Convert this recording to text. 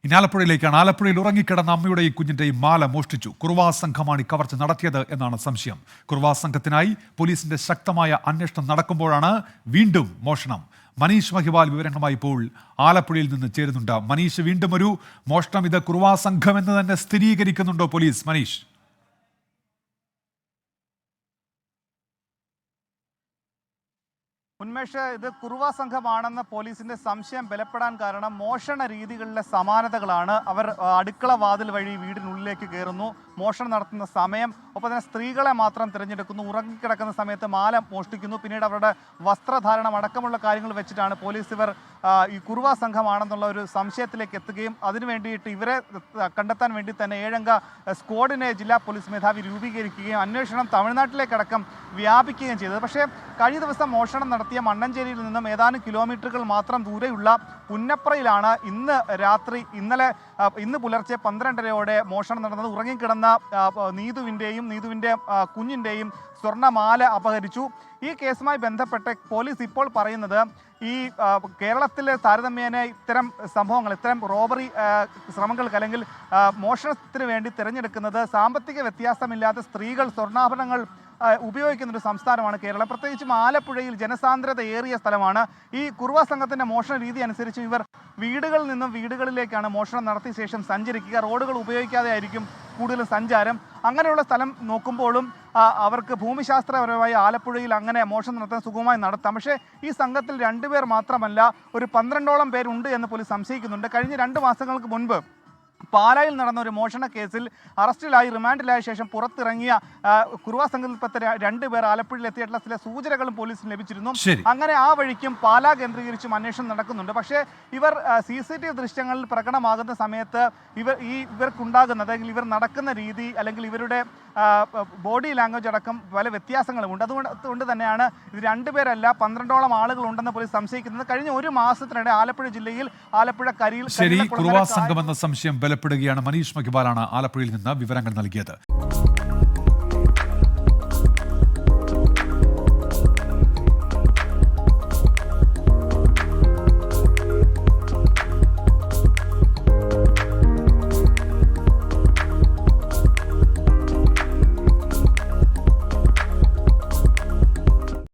ഇനി ആലപ്പുഴയിലേക്കാണ്. ആലപ്പുഴയിൽ ഉറങ്ങിക്കിടന്ന അമ്മയുടെയും കുഞ്ഞിന്റെയും മാല മോഷ്ടിച്ചു. കുറുവാ സംഘമാണ് ഈ കവർച്ച നടത്തിയത് എന്നാണ് സംശയം. കുറുവാ സംഘത്തിനായി പോലീസിന്റെ ശക്തമായ അന്വേഷണം നടക്കുമ്പോഴാണ് വീണ്ടും മോഷണം. മനീഷ് മഹിവാൽ വിവരങ്ങളുമായി ഇപ്പോൾ ആലപ്പുഴയിൽ നിന്ന് ചേരുന്നുണ്ട്. മനീഷ്, വീണ്ടും ഒരു മോഷണം. ഇത് കുറുവാ സംഘം എന്ന് തന്നെ സ്ഥിരീകരിക്കുന്നുണ്ടോ പോലീസ്? മനീഷ്, ഉന്മേഷ്, ഇത് കുറുവ സംഘമാണെന്ന പോലീസിന്റെ സംശയം ബലപ്പെടാൻ കാരണം മോഷണ രീതികളിലെ സമാനതകളാണ്. അവർ അടുക്കള വാതിൽ വഴി വീടിനുള്ളിലേക്ക് കയറുന്നു, മോഷണം നടത്തുന്ന സമയം, ഒപ്പം തന്നെ സ്ത്രീകളെ മാത്രം തിരഞ്ഞെടുക്കുന്നു, ഉറങ്ങിക്കിടക്കുന്ന സമയത്ത് മാല മോഷ്ടിക്കുന്നു, പിന്നീട് അവരുടെ വസ്ത്രധാരണം അടക്കമുള്ള കാര്യങ്ങൾ വെച്ചിട്ടാണ് പോലീസ് ഇവർ ഈ കുറുവ സംഘമാണെന്നുള്ള ഒരു സംശയത്തിലേക്ക് എത്തുകയും അതിനു വേണ്ടിയിട്ട് ഇവരെ കണ്ടെത്താൻ വേണ്ടി തന്നെ 7 അംഗ സ്ക്വാഡിനെ ജില്ലാ പോലീസ് മേധാവി രൂപീകരിക്കുകയും അന്വേഷണം തമിഴ്നാട്ടിലേക്കടക്കം വ്യാപിക്കുകയും ചെയ്തത്. പക്ഷേ കഴിഞ്ഞ ദിവസം മോഷണം നടത്തിയ മണ്ണഞ്ചേരിയിൽ നിന്നും ഏതാനും കിലോമീറ്ററുകൾ മാത്രം ദൂരെയുള്ള പുന്നപ്രയിലാണ് ഇന്ന് പുലർച്ചെ 12:30 മോഷണം നടന്നത്. ഉറങ്ങിക്കിടന്ന നീതുവിൻ്റെ കുഞ്ഞിൻ്റെയും സ്വർണ്ണമാല അപഹരിച്ചു. ഈ കേസുമായി ബന്ധപ്പെട്ട് പോലീസ് ഇപ്പോൾ പറയുന്നത് ഈ കേരളത്തിലെ താരതമ്യേന ഇത്തരം സംഭവങ്ങൾ, ഇത്തരം റോബറി ശ്രമങ്ങൾക്ക് അല്ലെങ്കിൽ മോഷണത്തിന് വേണ്ടി തിരഞ്ഞെടുക്കുന്നത് സാമ്പത്തിക വ്യത്യാസമില്ലാത്ത സ്ത്രീകൾ സ്വർണ്ണാഭരണങ്ങൾ ഉപയോഗിക്കുന്നൊരു സംസ്ഥാനമാണ് കേരളം. പ്രത്യേകിച്ചും ആലപ്പുഴയിൽ ജനസാന്ദ്രത ഏറിയ സ്ഥലമാണ്. ഈ കുറുവ സംഘത്തിൻ്റെ മോഷണ രീതി അനുസരിച്ച് ഇവർ വീടുകളിൽ നിന്നും വീടുകളിലേക്കാണ് മോഷണം നടത്തിയ ശേഷം സഞ്ചരിക്കുക. റോഡുകൾ ഉപയോഗിക്കാതെ ആയിരിക്കും കൂടുതലും സഞ്ചാരം. അങ്ങനെയുള്ള സ്ഥലം നോക്കുമ്പോഴും അവർക്ക് ഭൂമിശാസ്ത്രപരമായി ആലപ്പുഴയിൽ അങ്ങനെ മോഷണം നടത്താൻ സുഗമമായി നടത്താം. പക്ഷേ ഈ സംഘത്തിൽ 2 പേർ മാത്രമല്ല, ഒരു 12ഓളം പേരുണ്ട് എന്ന് പോലീസ് സംശയിക്കുന്നുണ്ട്. കഴിഞ്ഞ 2 മാസങ്ങൾക്ക് മുൻപ് പാലായിൽ നടന്ന ഒരു മോഷണ കേസിൽ അറസ്റ്റിലായി റിമാൻഡിലായ ശേഷം പുറത്തിറങ്ങിയ കുറുവ സംഘത്തിൽപ്പെട്ട 2 പേർ ആലപ്പുഴയിൽ എത്തിയിട്ടുള്ള ചില സൂചനകളും പോലീസിന് ലഭിച്ചിരുന്നു. അങ്ങനെ ആ വഴിക്കും പാലാ കേന്ദ്രീകരിച്ചും അന്വേഷണം നടക്കുന്നുണ്ട്. പക്ഷേ ഇവർ CCTV ദൃശ്യങ്ങളിൽ പ്രകടമാകുന്ന സമയത്ത് ഇവർക്കുണ്ടാകുന്ന അല്ലെങ്കിൽ ഇവർ നടക്കുന്ന രീതി അല്ലെങ്കിൽ ഇവരുടെ ബോഡി ലാംഗ്വേജ് അടക്കം പല വ്യത്യാസങ്ങളുമുണ്ട്. അതുകൊണ്ട് തന്നെയാണ് ഇത് 2 പേരല്ല 12ഓളം ആളുകൾ ഉണ്ടെന്ന് പോലീസ് സംശയിക്കുന്നത്. കഴിഞ്ഞ 1 മാസത്തിനിടെ ആലപ്പുഴ ജില്ലയിൽ ആലപ്പുഴ കരിയിൽ കുറുവാ സംഘമെന്ന സംശയം ബലപ്പെടുകയാണ്. മനീഷ് മഹിവാലാണ് ആലപ്പുഴയിൽ നിന്ന് വിവരങ്ങൾ നൽകിയത്.